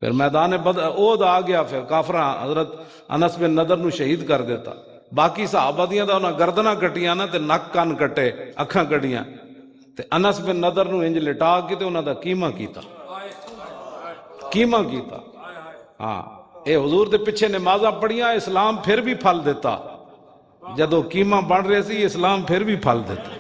پھر میدان بدر احد آ گیا، پھر کافراں حضرت انس بن نضر نو شہید کر دیتا۔ باقی صحابہ دیاں دا انہاں گردناں کٹیاں نا تے نک کن کٹے، اکھاں کٹیاں، تے انس بن نضر نو انج لٹا کے تے انہاں دا کیما کیتا، کیما کیتا۔ ہاں اے حضور دے پیچھے نمازاں پڑھیاں، اسلام پھر بھی پھل دیتا، جدو کیما بن رہے سی اسلام پھر بھی پھل دیتا۔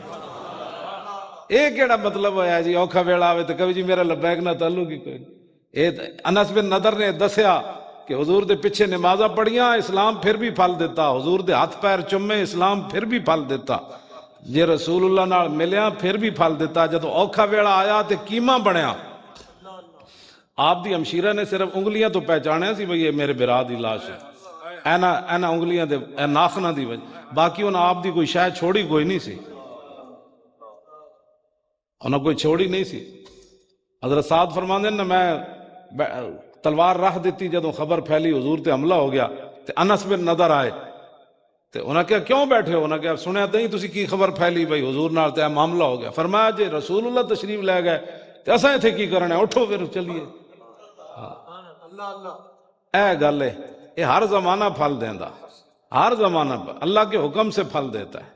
اے کیڑا مطلب ہویا جی اوکھا ویلا آوے تے کبھی جی میرا لبیک نہ تعلق ہی کوئی نہیں۔ اے انس بن نضر نے دسیا کہ حضور دے پیچھے نمازاں پڑھیاں، اسلام پھر بھی پھل دیتا، حضور دے ہاتھ پیر چومے، اسلام پھر بھی پھل دیتا، جے رسول اللہ نال ملیا پھر بھی پھل دیتا۔ جدو اوکھا ویلا آیا تے کیما بنیا، آپ دی ہمشیرہ نے صرف انگلیاں تو پہچانیا سی بھئی یہ میرے برا دی لاش ہے، اینا انگلیاں دے ناخنہ دی وجہ، باقی انہاں آپ دی کوئی شاید چھوڑی کوئی نہیں سی، انہاں کوئی چھوڑی نہیں سی۔ حضرت سعد فرماندے نا میں تلوار رکھ دیتی، جدوں خبر پھیلی حضور تے حملہ ہو گیا تے انس بن نضر آئے تے انہاں کہا کیوں بیٹھے ہو؟ انہاں کہا سنیا نہیں تسی کی خبر پھیلی بھئی حضور نال تے معاملہ ہو گیا۔ فرمایا جی رسول اللہ تشریف لے گئے تے اساں ایتھے کی کرنا ہے، اٹھو پھر چلیے۔ اے گل ہے، یہ ہر زمانہ پھل دیندا، ہر زمانہ اللہ کے حکم سے پھل دیتا ہے،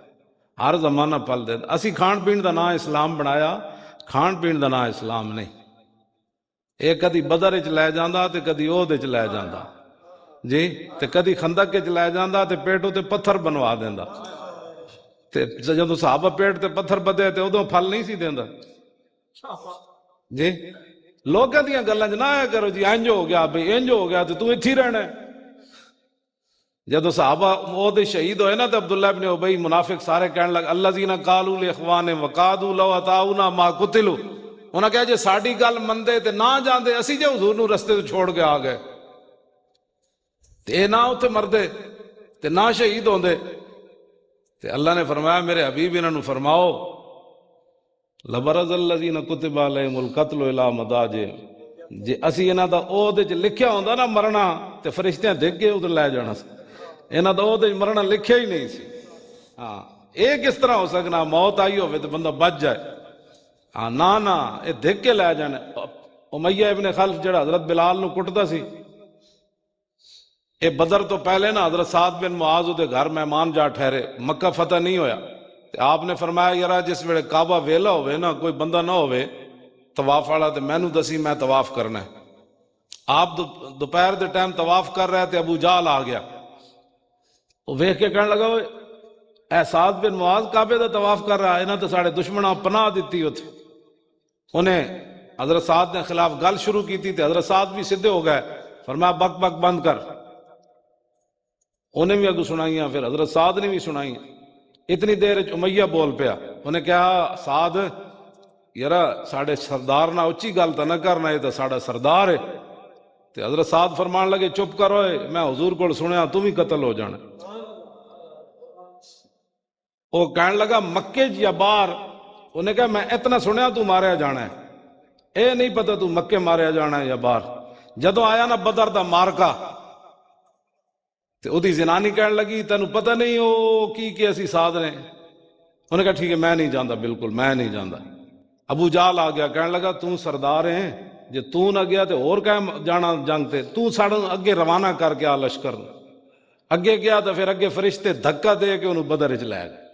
ہر زمانہ پھل دیتا۔ اسی کھان پین دا نام اسلام بنایا، کھان پین دا نام اسلام نہیں۔ اے کدی بدر وچ لے جاندا تے کدی احد وچ لے جاندا جی، تے کدی خندق وچ لے جاندا تے پیٹوں تے پتھر بنوا دیندا، تے جدوں صحابہ پیٹ تے پتھر بدے تے ادوں پھل نہیں سی دیندا جی۔ لوگاں دیاں گلاں چ نہ آیا کرو جی انج ہو گیا بھئی انج ہو گیا تے تو ایتھے ہی رہنا ہے۔ جدو صحابہ احد شہید ہوئے نا تو عبداللہ ابن ابی منافق سارے کہنے لگے الذین قالوا لاخوانہم وقعدوا لو اطاعونا ما قتلوا، انہاں کہا جے ساڈی گل مندے تے نہ جاندے، اسی جے حضور نو رستے تو چھوڑ کے آ گئے تے اے نہ اتھے مردے تے نہ شہید ہوندے۔ تے اللہ نے فرمایا میرے حبیب انہاں نو فرماؤ لبرز الذین کتب علیہم القتل الی مضاجعہم، جے اسی انہاں دا احد وچ لکھیا ہوندا نا مرنا تے فرشتیاں دیکھ کے ادھر لے جانا سی، انہاں دا احد وچ مرنا لکھیا ہی نہیں سی۔ ہاں اے کس طرح ہو سکنا موت آئی ہوئے تو بندہ بچ جائے؟ ہاں نا اے دیکھ کے لے جانے۔ امیہ ابن خلف جڑا حضرت بلال نو کٹدا سی، اے بدر تو پہلے نا حضرت سعد بن معاذ دے گھر مہمان جا ٹھہرے، مکہ فتح نہیں ہویا، آپ نے فرمایا یارا جس ویلے کعبہ ویلا ہوئے نا کوئی بندہ نہ ہوئے طواف والا تے مینوں دسی میں طواف کرنا ہے۔ آپ دوپہر دے ٹائم طواف کر رہے تھے، ابو جہل آ گیا، وہ ویکھ کے کہنے لگا اے سعد بن معاذ کعبے دا طواف کر رہا ہے، انہاں تے ساڑے دشمناں پناہ دتی ہوتے۔ انہیں حضرت سعد نے خلاف گل شروع کی تھی تے حضرت سعد بھی سدھے ہو گئے، فرمایا بک بک بند کر۔ انہیں بھی اگو سنائیاں، پھر حضرت سعد نے بھی سنائیاں۔ اتنی دیر امیہ بول پیا، انہیں کہا سعد یارا ساڑے سردار نہ اچھی گل تا نہ کرنا، یہ تا ساڑا سردار ہے۔ تے حضرت سعد فرمان لگے چپ کرو، میں حضور کو سنیا تم ہی قتل ہو جانا۔ وہ کہنے لگا مکے یا باہر؟ انہیں کہا میں اتنا سنیا تو ماریا جانا ہے، اے نہیں پتا تو مکے ماریا جانا ہے یا باہر۔ جدو آیا نا بدر دا مارکا تے او دی زنانی کہنے لگی تینوں پتہ نہیں ہو کی اسی سعد نے؟ انہیں کہا ٹھیک ہے میں نہیں جاندا، بالکل میں نہیں جاندا۔ ابو جہل آ گیا، کہنے لگا تو سردار ہیں، جے تو نہ گیا تے اور کہاں جانا جنگ تے، تو ساڑھا اگے روانہ کر کے آ لشکر اگے گیا تو پھر اگے فرشتے دھکا دے کے انہوں بدر وچ لے گئے۔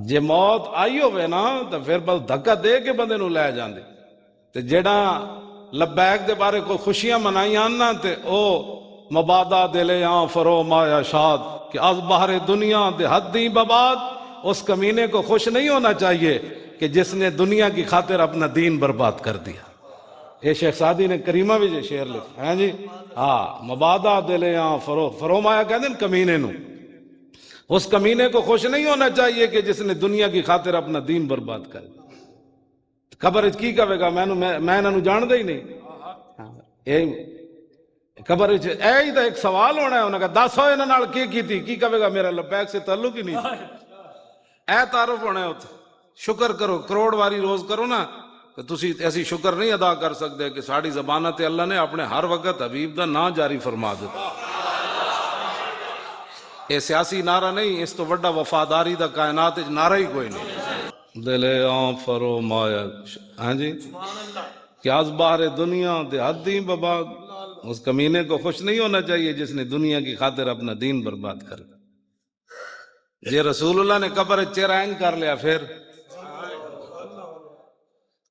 جے موت آئی ہوئے نا تو پھر بس دھکا دے کے بندے نو لے جاندے۔ تے جیڑا لبیک دے بارے کو خوشیاں منائیاں نا تے او مبادا دلے آن فرو مایا شاد کہ از باہر دنیا دے حد دی بباد، اس کمینے کو خوش نہیں ہونا چاہیے کہ جس نے دنیا کی خاطر اپنا دین برباد کر دیا۔ یہ شیخ سعدی نے کریمہ بھی جو شعر لکھا ہے جی، ہاں مبادا دلے آن فرو مایا کہتے ہیں کمینے نو، اس کمینے کو خوش نہیں ہونا چاہیے کہ جس نے دنیا کی خاطر اپنا دین برباد کر دیا۔ قبر کی کہے گا میں انہوں جان دے ہی نہیں، قبر اے ہی تو ایک سوال ہونا ہے، انہوں نے کہا 10 ہوئے انہوں نے کی کہے گا میرا لبیک سے تعلق ہی نہیں، اے تعارف ہونا ہے ہوتا۔ شکر کرو، کروڑ واری روز کرو نا کہ تسی ایسی شکر نہیں ادا کر سکتے کہ ساڑی زبانہ تے اللہ نے اپنے ہر وقت حبیب دا نا جاری فرما دیتا۔ یہ سیاسی نعرہ نہیں، اس تو وڈا وفاداری دا کائنات نعرہ ہی کوئی نہیں۔ دلے آن فرو مایا، ہاں جی کہ آز باہر دنیا دیہاتی بباد، اس کمینے کو خوش نہیں ہونا چاہیے جس نے دنیا کی خاطر اپنا دین برباد کر یہ رسول اللہ نے قبر چہرہ کر لیا، پھر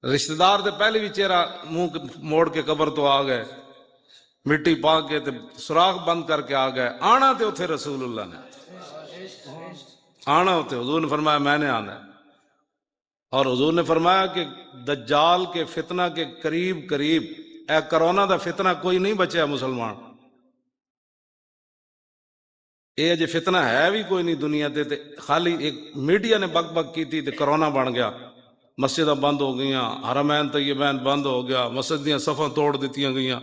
رشتہ دار دے پہلے بھی چہرہ منہ موڑ کے قبر تو آ گئے، مٹی پا کے تے سوراخ بند کر کے آ گئے، آنا تے اتھے رسول اللہ نے آنا ہوتے، حضور نے فرمایا میں نے آنا ہے، اور حضور نے فرمایا کہ دجال کے فتنہ کے قریب قریب اے کرونا دا فتنہ کوئی نہیں بچیا مسلمان، اے جے فتنہ ہے بھی کوئی نہیں دنیا تے خالی ایک میڈیا نے بک بک کی تھی تے کرونا بن گیا، مسجدیں بند ہو گئیاں، حرمین طیبین بند ہو گیا، مسجد دیاں صفاں توڑ دیتیاں گئیاں،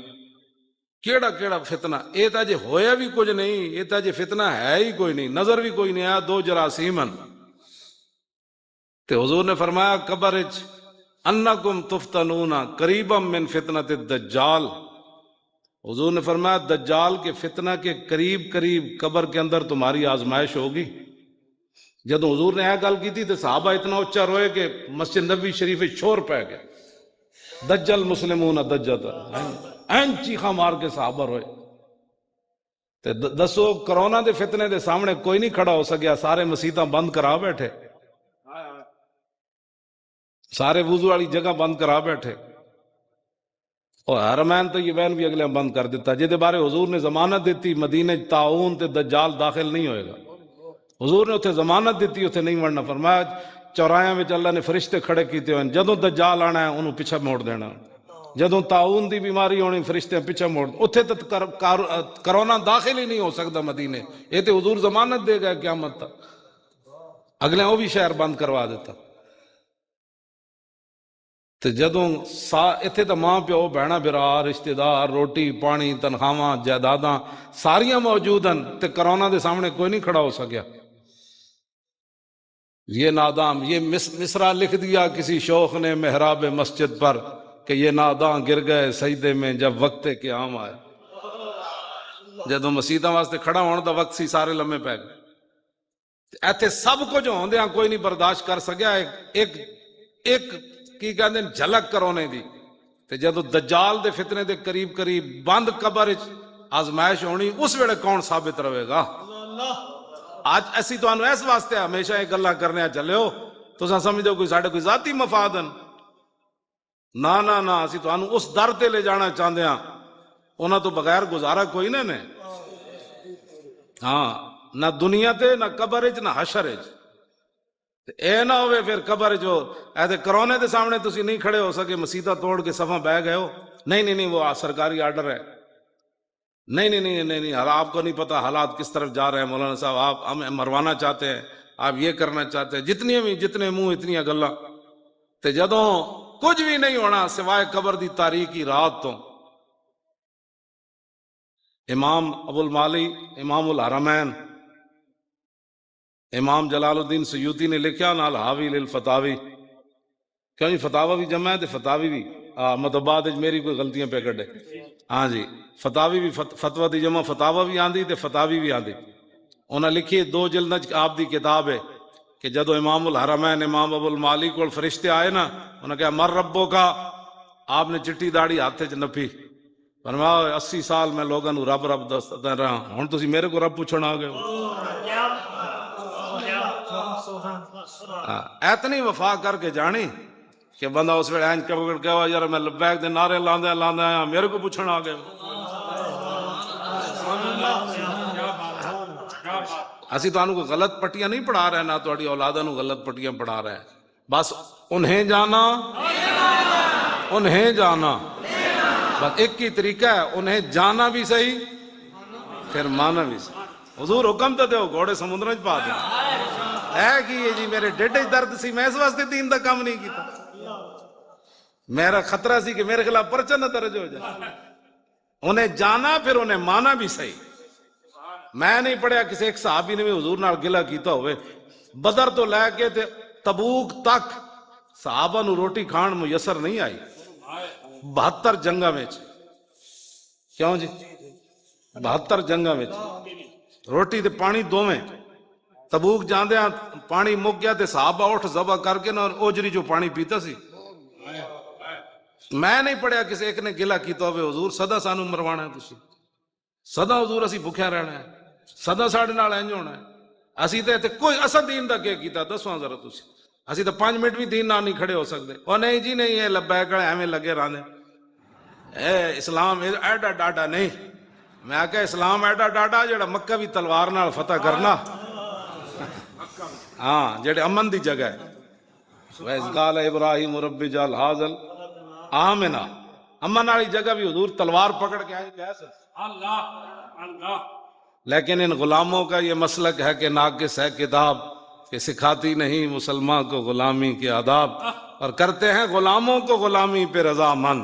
کیڑا کیڑا فتنہ، اے تا جے ہویا بھی کچھ نہیں، اے تا جے فتنہ ہے ہی کوئی نہیں، نظر بھی کوئی نہیں آیا، دو جراثیمن تے حضور نے فرمایا قبر اچ انکم تفتنون قریبا من فتنۃ الدجال، حضور نے فرمایا دجال کے فتنہ کے قریب قریب قبر کے اندر تمہاری آزمائش ہوگی۔ جدو حضور نے یہ گل کی تھی تو صحابہ اتنا اچھا روئے کہ مسجد نبی شریف شور پہ گئے، دجل مسلمون دجت این چیخا مار کے صحابہ روئے۔ تے دسو کرونا دے فتنے دے سامنے کوئی نہیں کھڑا ہو سکیا، سارے مسیتاں بند کرا بیٹھے، سارے وضو والی جگہ بند کرا بیٹھے، اور حرمین طیبین بھی اگلے بند کر دیتا، جہدے بارے حضور نے ضمانت دیتی مدینے طاعون تے دجال داخل نہیں ہوئے گا، حضور نے اتھے ضمانت دیتی اتھے نہیں ورنا، فرمایا چوراہاں وچ اللہ نے فرشتے کھڑے کیتے ہوئے، جدوں دجال آنا ہے انہوں پیچھے موڑ دینا، جدوں طاعون دی بیماری ہونی فرشتے پیچھے موڑ، اتھے تو کرونا داخل ہی نہیں ہو سکتا مدینے، یہ تو حضور ضمانت دے گا قیامت تک، اگلے وہ بھی شہر بند کروا دیتا۔ تو جدوں اتھے تو ماں پیو بہنا برا رشتہ دار روٹی پانی تنخواہاں جائیداداں ساریاں موجود ہیں، تے کرونا دے سامنے کوئی نہیں کھڑا ہو سکیا۔ یہ نادام، یہ مصرع لکھ دیا کسی شوخ نے محراب مسجد پر کہ یہ ناداں گر گئے سجدے میں جب وقت قیام آئے، جدوں مسیتاں واسطے کھڑا ہونے دا وقت سی سارے لمحے پہ گئے، ایتھے سب کچھ ہوندیاں کوئی نہیں برداشت کر سکیا، ایک کی کہندے جھلک کرونے دی، تے جدو دجال دے فتنے دے قریب قریب بند قبر آزمائش ہونی، اس ویلے کون ثابت رہے گا؟ آج ایسی تو اس واسطے ہمیشہ ایک گلا کرنے چلے ہو تو سمجھو کوئی ساڑھے کوئی ذاتی مفادن، نا نا نا، اسی تو اس در تے لے جانا چاہتے ہیں، انہاں تو بغیر گزارا کوئی نہ نے، ہاں نہ دنیا تے نہ قبر نہ حشر اچ، اے نہ ہوئے پھر قبر جو ایسے کرونے دے سامنے تسی نہیں کھڑے ہو سکے، مسیتہ توڑ کے صفحہ بہ گئے ہو، نہیں وہ سرکاری آرڈر ہے، نہیں آپ کو نہیں پتا حالات کس طرف جا رہے ہیں، مولانا صاحب آپ ہمیں مروانا چاہتے ہیں، آپ یہ کرنا چاہتے ہیں، جتنے منہ اتنی گلاں، تے جدوں کچھ بھی نہیں ہونا سوائے قبر دی تاریکی رات تو۔ امام ابو المالی امام الحرمین امام جلال الدین سیوطی نے لکھا نال حاوی للفتاوی، کیوں جی فتاوی بھی جمع ہے تے فتاوی بھی مطبعات میری کوئی غلطیاں پہ کڈے، ہاں جی فتاوی بھی فتوی دی جمع فتاوی بھی آندی تے فتاوی بھی آندی، انہاں لکھی 2 جلد آپ دی کتاب ہے کہ جدو امام الحرمین امام ابو المالی کو فرشتے آئے نا، انہوں نے کہا مر ربو کا، آپ نے چٹی داڑھی ہاتھ چ نپی، فرمایا 80 سال میں لوگوں نو رب دستا رہا، ہن تسی میرے کو رب پوچھن آ گئے ہو، اتنی وفا کر کے جانی کہ بندہ اس ویلے اینج کر کے یار میں لبیک دے نعرے لاندے آیا میرے کو پوچھن آ گئے، اسی تو کوئی غلط پٹیاں نہیں پڑھا رہے، نہ تہاڈی اولاداں نو غلط پٹیاں پڑھا رہے ہیں، بس انہیں جانا بس ایک ہی طریقہ ہے، انہیں جانا بھی صحیح پھر مانا بھی صحیح۔ حضور حکم تو دیو گھوڑے سمندر چ پا دیں، ہے کہ یہ جی میرے ڈیڈے درد سی میں اس واسطے دین دا کام نہیں کیتا، میرا خطرہ سی کہ میرے خلاف پرچہ نہ درج ہو جائے، انہیں جانا پھر انہیں مانا بھی صحیح۔ میں نہیں پڑھیا کسی ایک صحابی نے بھی حضور نال گلہ کیتا ہوئے، بدر تو لے کے تے تبوک تک صحابہ نو روٹی کھان میسر نہیں آئی، 72 جنگاں وچ، کیوں جی 72 جنگاں وچ روٹی تے پانی دوویں، تبوک جاندیاں پانی مک گیا تے صحابہ اٹھ ذبح کر کے نا اوجری جو پانی پیتا سی، میں نہیں پڑھیا کسی ایک نے گلا کیتا ہوئے حضور سدا سانو مروانا ہے تسی سدا حضور اسی بھکھیا رہنا ہے سدا ساڑے نال انج ہونا ہے اسی تے کوئی اسا دین دا کیا کیتا دسواں ذرا تسی اسی تو 5 منٹ بھی دین نال نہیں کھڑے ہو سکتے او نہیں جی نہیں یہ لبیک ایویں لگے رہنے اے اسلام ایڈا ڈاڈا نہیں میں آکھا اسلام ایڈا ڈاڈا جڑا مکہ بھی تلوار نال فتح کرنا ہاں جڑے امن دی جگہ ہے وَإِذْ قَالَ إِبْرَاهِيمُ رَبِّ اجْعَلْ هَٰذَا الْآمِنَ امن والی جگہ بھی حضور تلوار پکڑ کے آئے گئے اللہ لیکن ان غلاموں کا یہ مسلک ہے کہ ناقص ہے کتاب کہ سکھاتی نہیں مسلمان کو غلامی کے آداب اور کرتے ہیں غلاموں کو غلامی پہ رضامند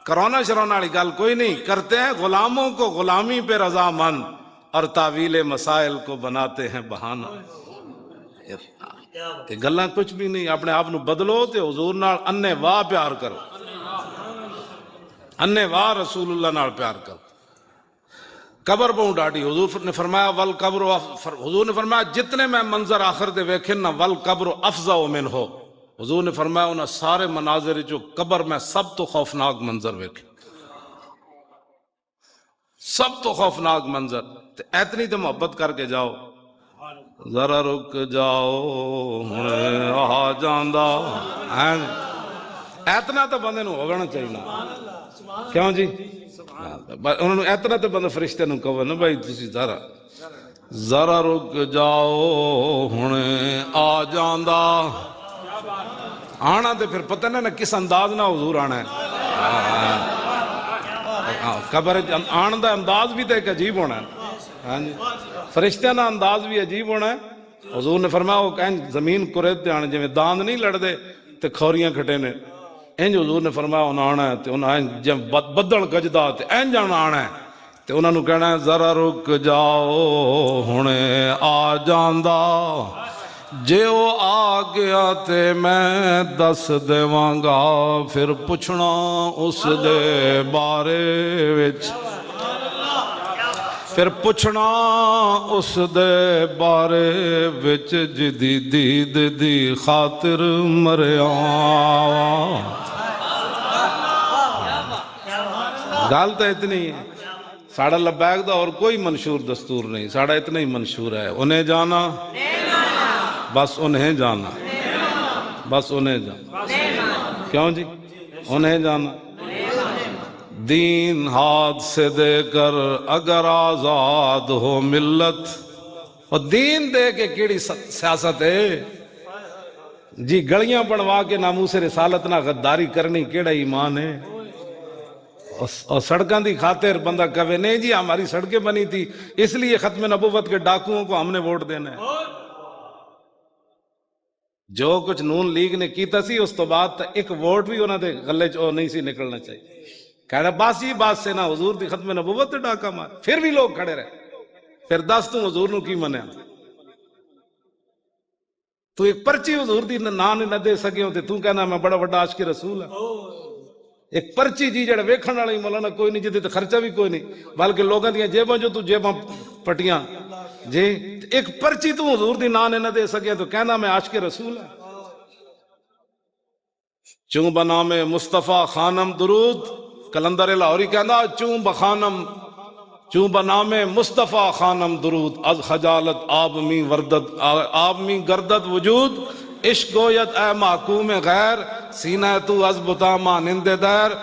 کرونا شرونا والی گل کوئی نہیں کرتے ہیں غلاموں کو غلامی پہ رضامند اور تعویل مسائل کو بناتے ہیں بہانہ یہ گلاں کچھ بھی نہیں اپنے آپ نو بدلو تے حضور نال انے واہ پیار کرو انے واہ رسول اللہ نال پیار کرو قبر بہوں ڈاڑی حضور نے فرمایا والقبر حضور نے فرمایا جتنے میں منظر آخر دے ویکھن نا والقبر افزع منہ حضور نے فرمایا انہاں سارے مناظر جو قبر میں سب تو خوفناک منظر ویکھے سب تو خوفناک منظر تے اتنی تے محبت کر کے جاؤ ذرا رک جاؤ ہن آ جاندا اتنا تو بندے نو ہونا چاہیے کیوں جی انہوں نے اتنا تو بندہ فرشتے نو کہو نا بھائی تسی ذرا رک جاؤ ہن آ جاندا آنا تے پھر پتہ نا کس انداز نہ حضور آنا ہے قبر آن دا انداز بھی تے ایک عجیب ہونا ہے ہاں جی فرشتہ نا انداز بھی عجیب ہونا ہے حضور نے فرمایا وہ کہیں زمین کرید تے آنے جی داند نہیں لڑ دے تے کھوریاں کھٹے نے انج حضور نے فرمایا انہاں آنا ہے تے انہاں جب بدل گجدا تے انج آنا ہے تے انہاں نو کہنا ہے ذرا رک جاؤ ہن آ جاندا جے وہ آ گیا تے میں دس دیواں گا پھر پوچھنا اس دے بارے وچ پھر پوچھنا اس دے بارے وچ جدی دید دی خاطر مریا گل تو اتنی ہے ساڑھا لبیک دا اور کوئی منشور دستور نہیں ساڑھا اتنا ہی منشور ہے انہیں جانا بس انہیں جانا بس انہیں جانا کیوں جی انہیں جانا دین ہاتھ سے دے کر اگر آزاد ہو ملت اور دین دے کے کیڑی سیاست ہے جی گڑیاں بنوا کے ناموس رسالت نہ غداری کرنی کیڑا ایمان ہے اور سڑکاں دی خاطر بندہ کہے نہیں جی ہماری سڑکیں بنی تھی اس لیے ختم نبوت کے ڈاکوؤں کو ہم نے ووٹ دینا ہے جو کچھ نون لیگ نے کیتا سی اس تو بعد ایک ووٹ بھی انہوں نے غلے چو نہیں سی نکلنا چاہیے کہنا باس یہ بات سے نہ حضور دی ختم نبوت ڈاکہ مار پھر بھی لوگ کھڑے رہے پھر دس تم حضور نو کی منیا تو ایک پرچی حضور دی نان نہ دے سکے ہوتے تو کہنا میں بڑا بڑا عاشق رسول ہے ایک پرچی جی جڑا ویکھن والا ہی مولانا کوئی نہیں جدے تے خرچہ بھی کوئی نہیں بلکہ لوگاں دیاں جیباں جو تو جیباں پٹیاں جی ایک پرچی تو حضور دی نان نہ دے سکے تو کہنا میں عاشق رسول ہے چوں بنام مصطفیٰ خانم درود کلندر لاہوری کہنا چوں بنام مصطفیٰ خانم درود از خجالت آب می گردد وجود عشق گوید اے محکوم غیر سینہ تو از بتا مانند دیر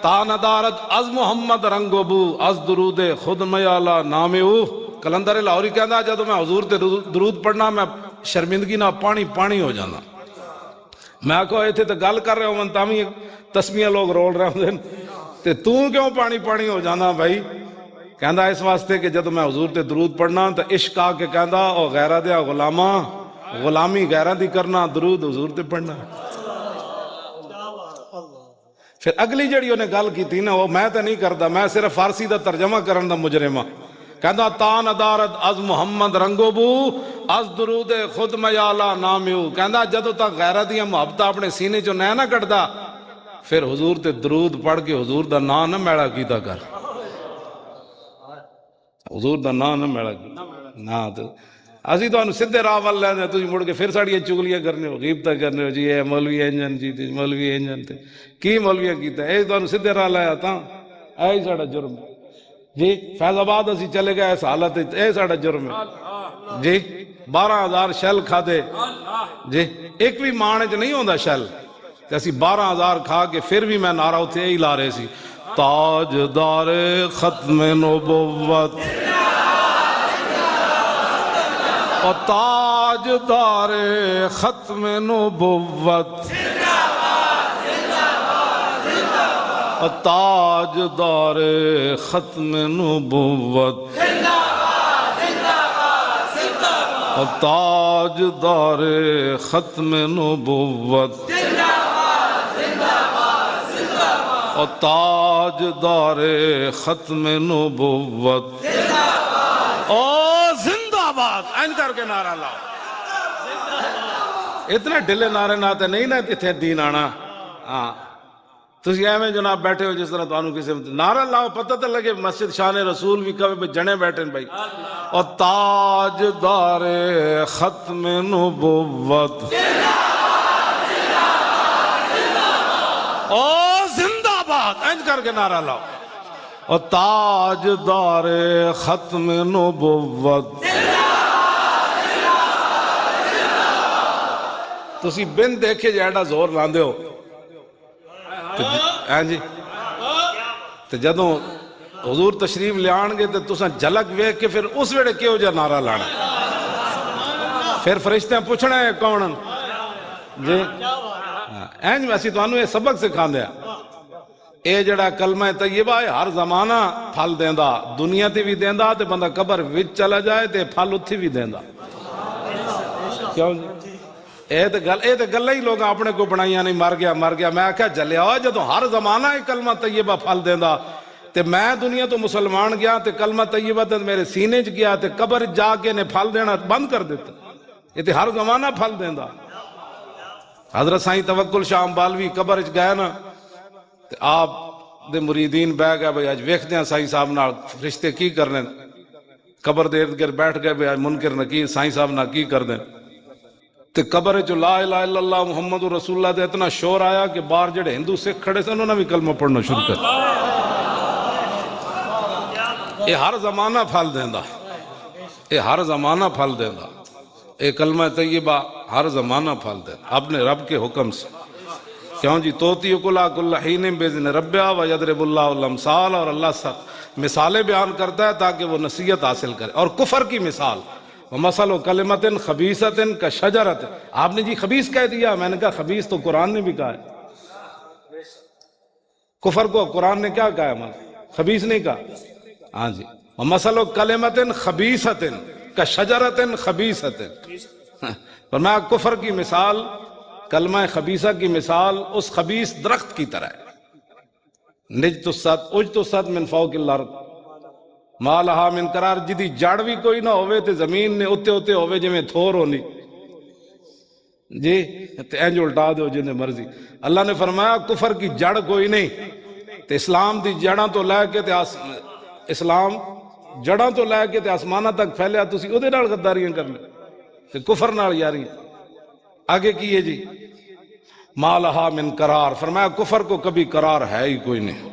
تا ندارد از محمد رنگ و بو از درود خود میالا نام او کلندر لاہوری کہنا جب میں حضور تے درود پڑھنا میں شرمندگی نہ پانی ہو جانا میں کہو ایتھے تو گل کر رہے ہوں من تامی تسمیہ لوگ رول رہے ہوں تے تو کیوں پانی ہو جانا بھائی کہندا اس واسطے کہ جب میں حضور تے درود پڑھنا تو عشق آ کے کہندا او غیرہ دیا غلامہ غلامی غیرہ دی کرنا درود حضور تے پڑھنا پھر اگلی جڑی انہیں گل کی تھی نا وہ میں تے نہیں کردا میں صرف فارسی دا ترجمہ کرن دا مجرمہ کہندا تان ادارت از محمد رنگو بو از درود خود میالا نامیو کہندا جدو تک غیرہ دیا محبتہ اپنے سینے چو نہ کٹدا پھر حضور تے درود پڑھ کے حضور دا نا نہ میڑا کیتا کر حضور دا نا نہ میڑا کیتا نا اسی تمہیں سیدھے راہ ول لیندے، تسی مڑ کے پھر ساڑیاں چگلیاں کرنے ہو، غیبتاں کرنے ہو، جی اے مولوی انجن جی مولوی انجن تے کی مولویاں کیتا اے تمہیں سیدھے راہ لایا تاں اے ہی ساڑا جرم جی۔ فیض آباد اسی چلے گئے اس حالت اے ساڑا جرم ہے جی۔ 12,000 شل کھادے جی، ایک بھی مانے چ نہیں ہوندا شل تے اسی 12,000 کھا کے پھر بھی میں نعرہ اتھے ہی لا رہے سی، تاجدار ختم نبوت اور تاجدار ختم نبوت اور تاجدار ختم نبوت اور تاجدار ختم نبوت اور تاجدار ختم نبوت او زندہ باد این کر کے نعرہ لاؤ۔ اتنے ڈھلے نعرے ناتے نہیں نا اتنے دین آنا۔ ہاں تسی ایویں جناب بیٹھے ہو جس طرح تانوں کسی نعرہ لاؤ پتہ تو لگے مسجد شان رسول بھی کبھی جنے بیٹھے بھائی۔ اور تاجدار ختم نبوت او زندہ باد این کر کے نعرہ لاؤ اور تاجدار ختم نبوت۔ تسی بن دیکھے جیڑا زور لاندے ہو ہاں جی، تو جدوں حضور تشریف لے آن گے تو تساں جھلک ویکھ کے پھر اس ویڑے کیوں جا نعرہ لانا، پھر فرشتے پوچھنا ہے کون جی۔ اینج میں اسی تانوں یہ سبق سکھاندے ہیں، اے جڑا کلمہ طیبہ ہے ہر زمانہ پھل دیندا، دنیا تے بھی دیندا تے بندہ قبر وچ چلا جائے تے پھل اتھی بھی دیندا۔ کیوں جی؟ اے تے گلہ ہی لوگ اپنے کو بنائیاں نہیں مر گیا میں آکھا جلیا ہوا جدو ہر زمانہ ایک کلمہ طیبہ پھل دیندا تے میں دنیا تو مسلمان گیا تے کلمہ طیبہ تے میرے سینے چ گیا تے قبر جا کے نے پھل دینا بند کر دیتا، یہ تے ہر زمانہ پھل دیندا۔ حضرت سائیں توکل شاہ امبالوی قبر چ گئے نا تے آپ دے مریدین بہ گئے بھئی اج ویکھدے ہیں سائیں صاحب نال فرشتے کی کرنے، قبر دے ارد گرد بیٹھ گئے بھئی اج منکر نکیر سائیں صاحب نال کی کر دیں تے قبر جو لا الہ الا اللہ محمد رسول اللہ دے اتنا شور آیا کہ باہر جڑے ہندو سکھ کھڑے سے انہوں نے بھی کلمہ پڑھنا شروع کر۔ اے ہر زمانہ پھل دیندا، اے ہر زمانہ پھل دیندا، اے کلمہ طیبہ ہر زمانہ پھل دیندا اپنے رب کے حکم سے۔ کیوں جی توتی کلا کل حین باذن ربھا ویضرب اللہ الامثال، اور اللہ سب مثالیں بیان کرتا ہے تاکہ وہ نصیحت حاصل کرے۔ اور کفر کی مثال وَمَثَلُ كَلِمَةٍ خَبِيثَةٍ كَشَجَرَةٍ، آپ نے جی خبیث کہہ دیا، میں نے کہا خبیث تو قرآن نے بھی کہا ہے، کفر کو قرآن نے کیا کہا ہے خبیث نہیں کہا۔ ہاں جی وَمَثَلُ كَلِمَةٍ خَبِيثَةٍ كَشَجَرَةٍ خَبِيثَةٍ، فرمایا کفر کی مثال، کلمہ خبیثہ کی مثال اس خبیث درخت کی طرح ہے، نجتست اجتست من فوق الارض ما لہا من قرار، جدی جڑ بھی کوئی نہ ہوئے تے زمین نے اتے اتے ہوئے جو میں تھور ہونی جی، تے اینج الٹا دو جنہیں مرضی۔ اللہ نے فرمایا کفر کی جڑ کوئی نہیں تے اسلام دی جڑاں تو لے کے تے اسلام جڑاں تو لے کے تے آسمانہ تک پھیلیا، تسی او دے نال غداریاں کرنے تے کفر نال یاریاں۔ آگے کیے جی ما لہا من قرار، فرمایا کفر کو کبھی قرار ہے ہی کوئی نہیں۔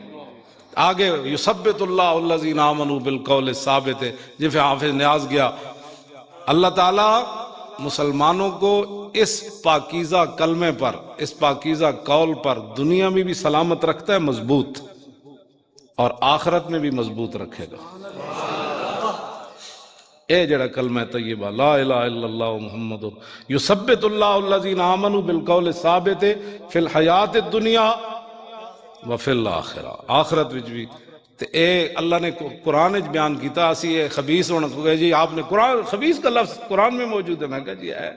آگے یثبت اللہ الذین آمنوا بالقول الثابت، جب حافظ نیاز گیا، اللہ تعالیٰ مسلمانوں کو اس پاکیزہ کلمے پر، اس پاکیزہ قول پر دنیا میں بھی سلامت رکھتا ہے مضبوط، اور آخرت میں بھی مضبوط رکھے گا۔ اے جڑا کلمہ طیبہ لا الہ الا اللہ محمد یثبت اللہ الذین آمنوا بالقول الثابت فی الحیات الدنیا وفی الآخرہ، آخرت وچ بھی۔ تے اے اللہ نے قرآن وچ بیان کیتا، اسی اے خبیث ہونا کو جی آپ نے قرآن خبیث کا لفظ قرآن میں موجود ہے، میں کہا جی ہے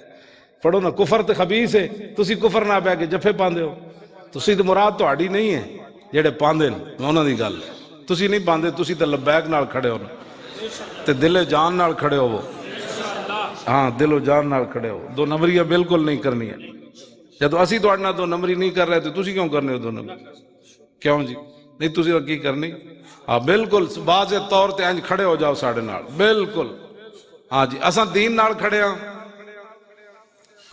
پڑھو نا، کفر تے خبیث ہے، تسی کفر نہ بہ کے جفے پاندے ہو، تسی تے مراد تہاڈی نہیں ہے جڑے پاندے نے انہاں دی گل، تسی نہیں پاندے، تسی تے لبیک نال کھڑے ہو تے دل جان نال کھڑے ہو، ہاں دل و جان نال کھڑے ہو، دو نمبریاں بالکل نہیں کرنی ہے۔ جدو اسی تہاڈے نال دو نمبری نہیں کر رہے تو تسی کیوں کرنے ہو دو نمبری؟ کیوں جی نہیں تسی کی کرنی؟ ہاں بالکل واضح طور تے انج کھڑے ہو جاؤ ساڑے نال، بالکل ہاں جی اساں دین نال کھڑے ہاں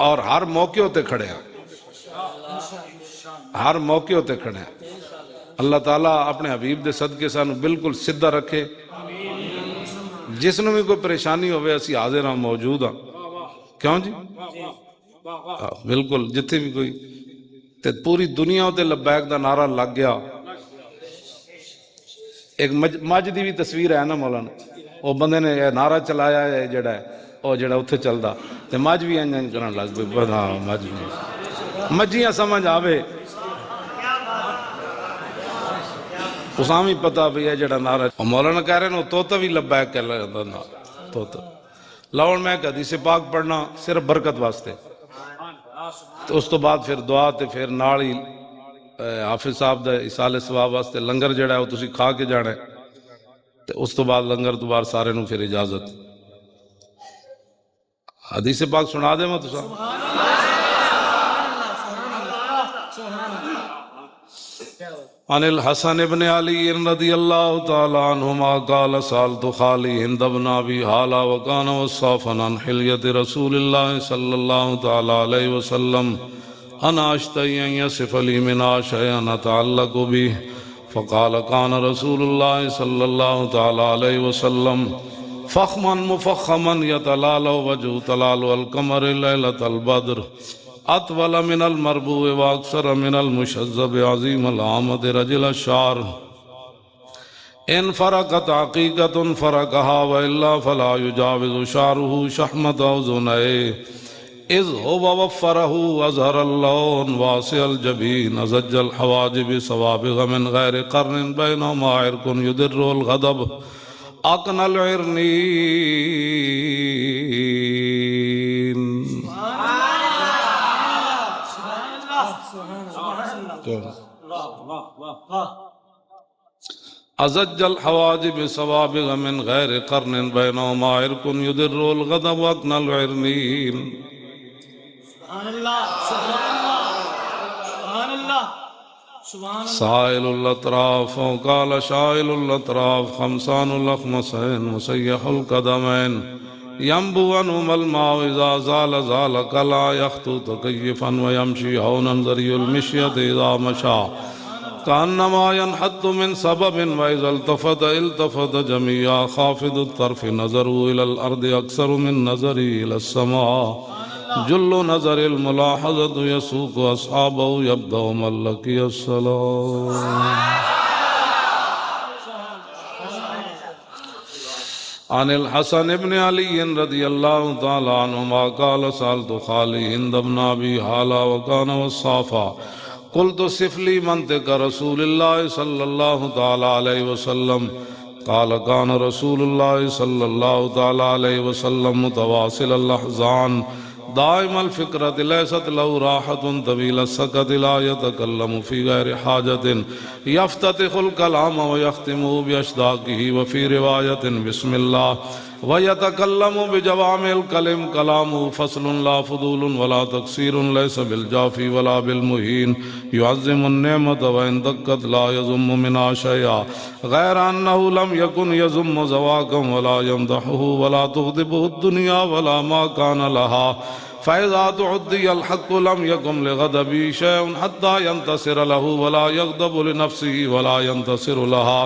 اور ہر موقع تے کھڑے ہاں، ہر موقع تے کھڑے ہیں۔ اللہ تعالیٰ اپنے حبیب دے صدقے سانو بالکل سدھا رکھے، جس نو بھی کوئی پریشانی ہوئے اسی حاضر ہاں، موجود ہاں، کیوں جی بالکل جتھے بھی کوئی تے پوری دنیا تے لبیک دا نعرہ لگ گیا۔ ایک مجھ دی بھی تصویر ہے نا مولانا، وہ بندے نے یہ نعرہ چلایا ہے جڑا ہے وہ جڑا اتھے چلدا تے مجھ بھی انجن کرن لگ پئی، ہاں مجھ بھی مجھیاں سمجھ آوے اساں بھی پتہ بھی ہے جڑا نعرہ مولانا کہہ رہے ہیں توتا بھی لبیک کہہ رہا ہے توتا لاؤن میں ایک حدیث پاک پڑھنا صرف برکت واسطے، تو اس تو بعد پھر دعا تے پھر نال ہی حافظ صاحب دا اصال ثواب واسطے لنگر جڑا ہے وہ تسی کھا کے جانا ہے، تے اس تو بعد لنگر تو بعد سارے نو پھر اجازت۔ حدیث پاک سنا دے میں تسا عن الحسن ابن علی رضی اللہ تعالی عنہما قال سالت خالی ہند بن ابی حالہ وکان وصافا عن حلیت رسول اللہ صلی اللہ تعالی علیہ وسلم انا اشتہی ان یصف لی منہا شیئا اتعلق بھی فقال کان رسول اللہ صلی اللہ تعالی علیہ وسلم فخما مفخما یتلال وجہ تلال القمر لیلۃ البدر اطول من المربوع واکثر من المشذب عظیم العامد رجل الشعر ان فرقت عقیقت فرقها والا فلا يجاوز شعره شحمت اذنيه اذ هو وفره اظهر اللون واسع الجبین ازج الحواجب سوابغ من غیر قرن بینهما عرق يدر الغضب اقن العرنین۔ ازج الحواجب سوابغ من غیر قرن بینهما عرق يدر الغضب اقن العرنین۔ سائل الاطراف وقال شائل الاطراف خمسان الاخمسین مسیح القدمین ينبو عنهم الماء اذا زال زال لا يخطو تكيفا ويمشي هونا ذري المشية اذا مشى كأنما ينحط من سبب واذا التفت التفت جميعا خافض الطرف نظروا الى الارض اكثر من نظري الى السماء جل نظر الملاحظة يسوق اصحابه يبدأ من لقي الصلاة۔ عن الحسن ابن علی رضی اللہ تعالی عنہما قال سالت خالی ہند بن ابی حالہ وکان وصافا قلت صف لی منطق رسول اللہ صلی اللہ تعالی علیہ وسلم قال کان رسول اللہ صلی اللہ تعالی علیہ وسلم متواصل الاحزان دائم الفکرت لیست لو راحت طویل السکت لا يتکلم فی غیر حاجت یفتتح الکلام ویختم باشداقہ وفی روایت بسم اللہ ویتکلم بجوامع الکلم کلام فصل لا فضول ولا تقصیر لیس بالجافی ولا بالمہین يعظم النعمت وان دقت لا يضم منها شیئا غیر انه لم یکن یضم زواکا ولا یمدحه ولا تغضبه الدنیا ولا ما کان لها فإذا تعدي الحق لم يكن لغضبه شيء حتى ينتصر له ولا يغضب لنفسه ولا ينتصر لها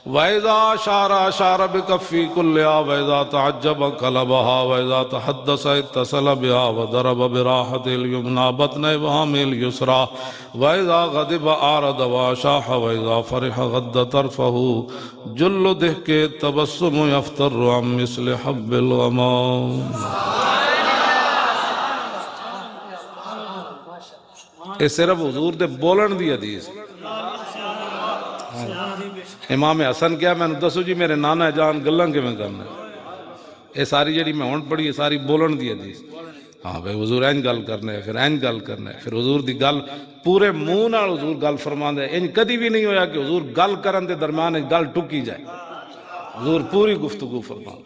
وإذا أشار أشار بكفي كلها وإذا تعجب قلبها وإذا تحدث اتصل بها وضرب براحة اليمنى بطن إبهامه اليسرى وإذا غضب أعرض وأشاح وإذا فرح غض طرفه جل ضحك التبسم يفتر عن مثل حب الغمام۔ یہ صرف حضور دے بولن دی حدیث۔ امام حسن کیا میں نے دسو جی میرے نانا جان گلنگ کے میں کرنا ہے، یہ ساری جڑی میں ہون پڑھی یہ ساری بولن دی حدیث۔ ہاں بھائی حضور این گل کرنا ہے پھر این گل کرنا ہے پھر حضور دی گل پورے منہ نال حضور گل فرمان دے، ان کدی بھی نہیں ہویا کہ حضور گل کرن دے درمیان گل ٹکی جائے، حضور پوری گفتگو فرمان۔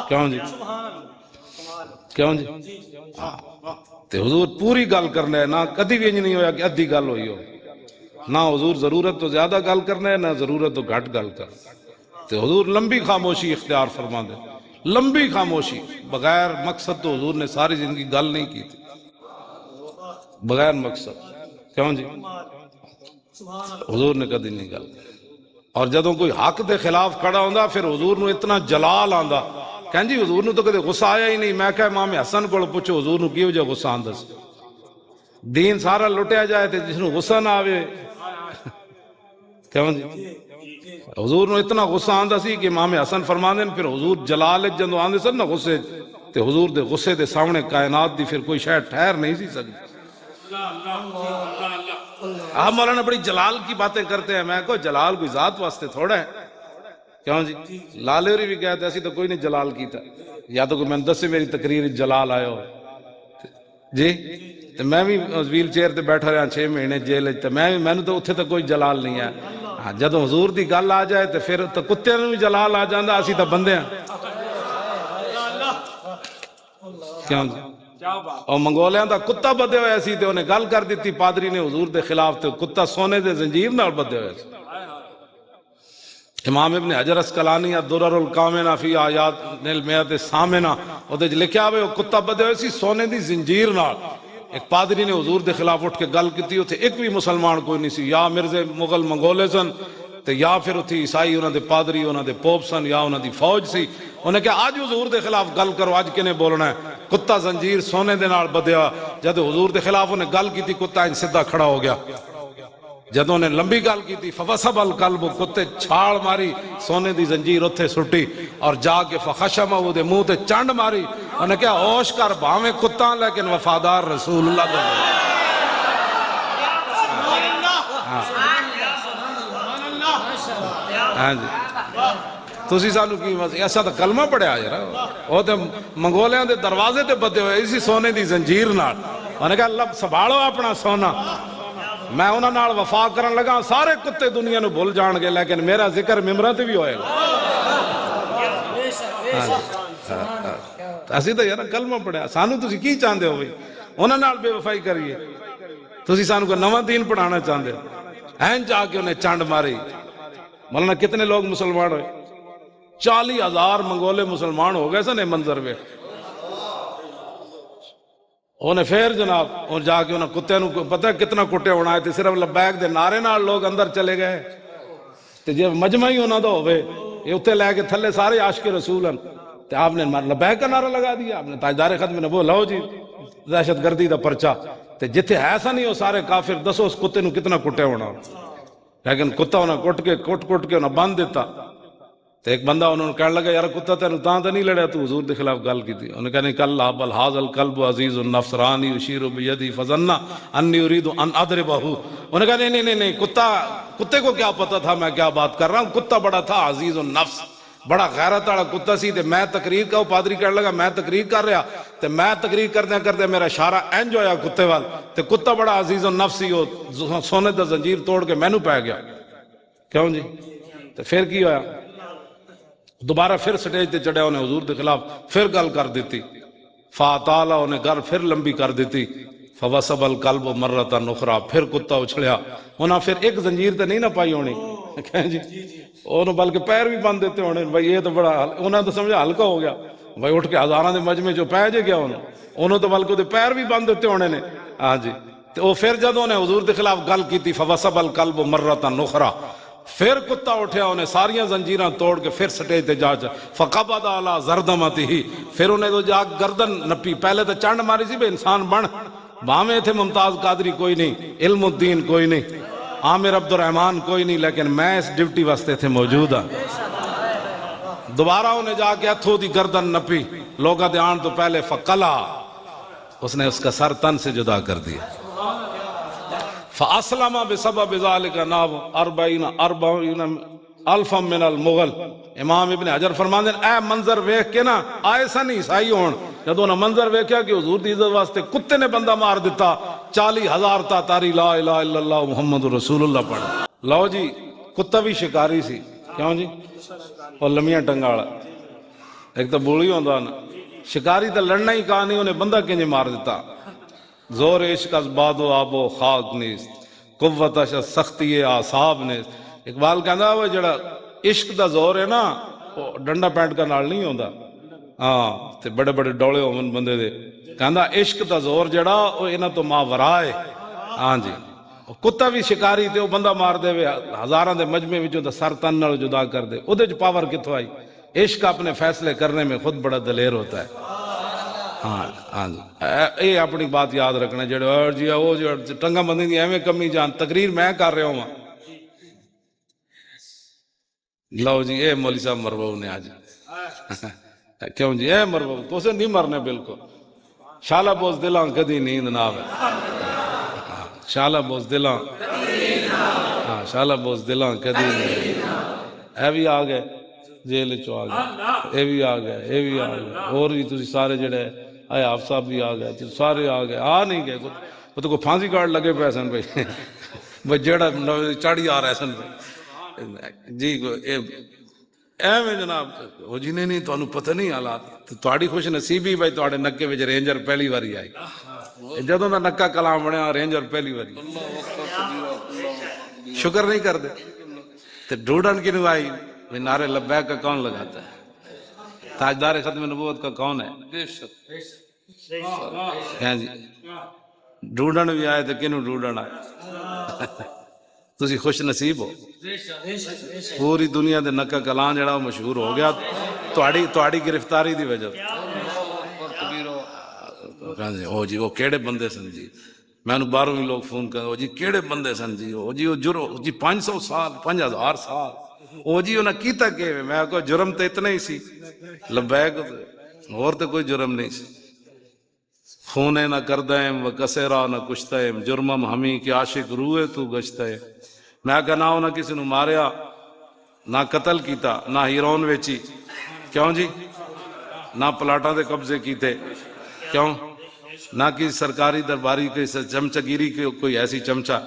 کیوں جی کیوں جی تے حضور پوری گل کرنا ہے، نہ کدی بھی نہیں ہویا کہ ادھی گل ہوئی ہو، نہ حضور ضرورت تو زیادہ گل کرنا ہے نہ ضرورت تو گھٹ گل کر، تے حضور لمبی خاموشی اختیار فرما دے، لمبی خاموشی بغیر مقصد تو حضور نے ساری زندگی گل نہیں کی تھی بغیر مقصد کیوں جی حضور نے کدی نہیں گل کی اور جدوں کوئی حق دے خلاف کھڑا ہوندا پھر حضور نو اتنا جلال آندا کہ جی حضور نو تو کدے غصہ آیا ہی نہیں میں کہ امام حسن کو پوچھو حضور نو کیوں جو غصہ آندا سی دین سارا لٹیا جائے تے جس نو غصہ نہ آوے کیوں جی حضور نو اتنا غصہ آندا سی کہ امام حسن فرماندے نے پھر حضور جلال جدوں آندے سن نا غصے تے حضور دے غصے دے سامنے کائنات دی پھر کوئی شے ٹھہر نہیں سی سکتی آپ مولانا بڑی جلال کی باتیں کرتے ہیں میں کہو جلال کوئی ذات واسطے تھوڑا ہے کیوں جی لالوری بھی کہتے ایسی تو کوئی نہیں جلال کیتا یا تو کوئی میں دس سے میری تقریر جلال آئے ہو جی تو میں بھی ویل چیئر تے بیٹھا رہا 6 مہینے جیل تے میں تو اتھے تو کوئی جلال نہیں ہے ہاں جدوں حضور دی گل آ جائے تو پھر تو کتے نے بھی جلال آ جاندا اسی تو بندے ہیں کیوں جی اور منگولیاں دا کتا بدے ہوئے سی تے انہیں گل کر دیتی پادری نے حضور دے خلاف تے کتا سونے دے زنجیر نال بدے ہوئے سی امام ابن حجر اسقلانی الدرر الکامنہ فی آیات المیات الثامنہ وہ دے لکھیا ہوئے وہ کتا بدے ہوئے سی سونے دی زنجیر نال ایک پادری نے حضور دے خلاف اٹھ کے گل کیتی ہوتے ایک بھی مسلمان کوئی نہیں سی یا مرزے مغل منگولے سن تے یا پھر اتھی عیسائی انہاں دے پادری انہاں دے پوپ سن یا انہاں دی فوج سی انہیں کہا آج حضور دے خلاف گل کرو آج کنے بولنا ہے کتا زنجیر سونے دے نال بدیا جد حضور دے خلاف انہیں گل کی تھی کتا ان سدھا کھڑا ہو گیا جد انہیں لمبی گل کی تھی فوسب القلب کتے چھاڑ ماری سونے دی زنجیر اتھے سٹی اور جا کے فخشم وہ دے منہ تے چانڈ ماری انہیں کہا ہوش کر بھاویں کتا لیکن وفادار رسول اللہ دے ہاں جی تسی سانو کی ایسا تو کلمہ پڑھیا یار وہ تے منگولیاں دے دروازے تے بدے ہوئے اسی سونے دی زنجیر نال انہوں نے کہا اللہ سنبھالو اپنا سونا میں انہاں نال وفا کرن لگا سارے کتے دنیا نو بھول جان گے لیکن میرا ذکر ممبراں تے بھی ہوئے گا اسی تو یار کلمہ پڑھیا سانو تسی کی چاہندے ہو بھئی انہاں نال بے وفائی کریے تسی سانو کو نواں دین پڑھانا چاہندے ہو این جا کے انہیں چانڈ ماری مولانا کتنے لوگ مسلمان ہوئے 40,000 منگولے مسلمان ہو گئے سن منظر میں انہیں پھر جناب اور جا کے انہیں کتے نو پتہ کتنا کٹے ہونا ہے صرف لبیک دے نعرے نال لوگ اندر چلے گئے تے جب مجمع ہی ہونا دا ہوئے یہ اتنے لے کے تھلے سارے عاشق رسول ہیں تے آپ نے لبیک کا نعرہ لگا دیا آپ نے تاجدار ختم نے وہ لو جی دہشت گردی دا پرچہ تے جتھے ایسا نہیں ہو سارے کافر دسو اس کتے نو کتنا کٹے ہونا لیکن کتا انہیں کٹ کے انہیں باندھ دیتا تو ایک بندہ انہوں نے کہنے لگا یار کتا تینوں تاں تے نہیں لڑیا تو حضور دے خلاف گل کی تھی انہوں نے کہا نہیں کلا بل ھذا القلب عزیز النفس رانی یشیر بیدی فظن انی اريد ان اضربہ انہوں نے کہا نہیں کتے کو کیا پتا تھا میں کیا بات کر رہا ہوں کتا بڑا تھا عزیز النفس بڑا غیرت والا کتا سی تے میں تقریر کا پادری کہنے لگا میں تقریر کر رہا تے میں تقریر کردے میرا اشارہ انج ہویا کتے وال تے کتا بڑا عزیز النفس سی وہ سونے دا زنجیر توڑ کے مینوں پے گیا کیوں جی تے پھر کی ہویا دوبارہ پھر سٹیج تے چڑھیا انہیں حضور دے خلاف پھر گل کر دیتی فاتالا انہیں گھر پھر لمبی کر دیتی فوسب القلب مرتا نخرا پھر کتا اچھڑیا انہاں پھر ایک زنجیر تے نہیں نہ پائی ہونی کہیں جی انہوں بلکہ پیر بھی باندھ دیتے ہونے بھائی یہ تو بڑا انہوں تو سمجھا ہلکا ہو گیا بھائی اٹھ کے ہزاراں دے مجمع جو پہ جے گیا انہوں تو بلکہ پیر بھی باندھ دیتے ہونے نے ہاں جی تو پھر جدوں نے حضور دے خلاف گل کی تھی فوسب القلب مرتا نخرا پھر کتا اٹھیا انہیں ساریاں زنجیراں توڑ کے پھر سٹیج تے جا فقبض علی زردمتہ پھر انہیں تو جا گردن نپی پہلے تو چانڈ ماری سی بے انسان بن بامے تھے ممتاز قادری کوئی نہیں علم الدین کوئی نہیں عامر عبد الرحمن کوئی نہیں لیکن میں اس ڈیوٹی واسطے تھے موجود ہاں دوبارہ انہیں جا کے ہتھوں دی گردن نپی لوگا دے آن تو پہلے فقلا اس نے اس کا سر تن سے جدا کر دیا فاسلم بسبب ذلك ناب 40 الفا من المغل امام ابن حجر فرماندے اے منظر ویکھ کے نا آئے سن عیسائی ہون جدوں نا منظر ویکھیا کہ حضور دی عزت واسطے کتے نے بندہ مار دیتا 40,000 تا تاری لا الہ الا اللہ محمد رسول اللہ پڑھ لو جی کتا بھی شکاری سی کیوں جی اور لمیاں ٹنگا والا ایک تو بولی ہوندا نا شکاری تے لڑنا ہی کہا نہیں انہیں بندہ کنجے مار دیتا زور عشق از باد و آب و خاک نیست قوت از سختی آصاب نیست اقبال کہندا وہ جڑا عشق دا زور ہے نا وہ ڈنڈا پینٹ کا نال نہیں ہوندا ہاں تے بڑے بڑے ڈولے ہون بندے دے کہندا عشق دا زور جڑا او انہاں تو ماورا ہے ہاں جی کتا بھی شکاری تے او بندہ مار دے وے ہزاراں دے مجمع وچوں تے سر تن نال جدا کر دے او دے وچ پاور کتھوں آئی عشق اپنے فیصلے کرنے میں خود بڑا دلیر ہوتا ہے ہاں ہاں جی اے اپنی بات یاد رکھنا جڑے اور جی او جو ٹنگا بندی دی ایویں کمی جان تقریر میں کر رہا ہوں لو جی اے مولوی صاحب مربو نے آج کیوں جی اے مربو تو سے نہیں مرنے بالکل شالا بوز دلاں کدی نیند نہ آوے شالا بوز دلاں ہاں شالا بوز دلاں کدی نیند اے بھی آ گئے جیل چو آ گئے اے بھی آ گئے اے بھی آ گئے اور بھی تسی سارے جڑے اے آپ صاحب بھی آ گئے سارے آ گئے آ نہیں گئے وہ تو کوئی پھانسی کارڈ لگے پہ سن بھائی بھائی جیڑا چاڑی آ رہا ہے سن جی ایویں جناب وہ جی نہیں تو پتہ نہیں حالات تھوڑی خوش نصیبی بھائی تھوڑے نکے وچ رینجر پہلی واری آئی جدوں دا نکا کلام بنیا رینجر پہلی واری شکر نہیں کر دے تے ڈھونڈن کی آئی نعرے لبیک کا کون لگاتا ہے تاجدار ختم نبوت کا کون ہے جی ڈھونڈن بھی آئے تو کنوں ڈھونڈن آئے تسی خوش نصیب ہو پوری دنیا دے نکا کلام جڑا وہ مشہور ہو گیا تہاڑی گرفتاری دی وجہ او جی وہ کیڑے بندے سن جی میں باہروں بھی لوگ فون کر جی کیڑے بندے سن جی او جی وہ جرم جی 500 سال 5000 سال او جی انہاں کیتا کہ میں کو جرم تے اتنا ہی سی لبیک اور تے کوئی جرم نہیں سی خونے نہ کردائم و کسیرا نہ کشتائم جرمم ہمیں کہ عاشق روئے تو گشتائم میں کہنا ہوں نہ کسی نے ماریا نہ قتل کیتا نہ ہیرون ویچی کیوں جی نہ پلاٹاں دے قبضے کیتے کیوں نہ کسی سرکاری درباری کے چمچگیری کے کوئی ایسی چمچہ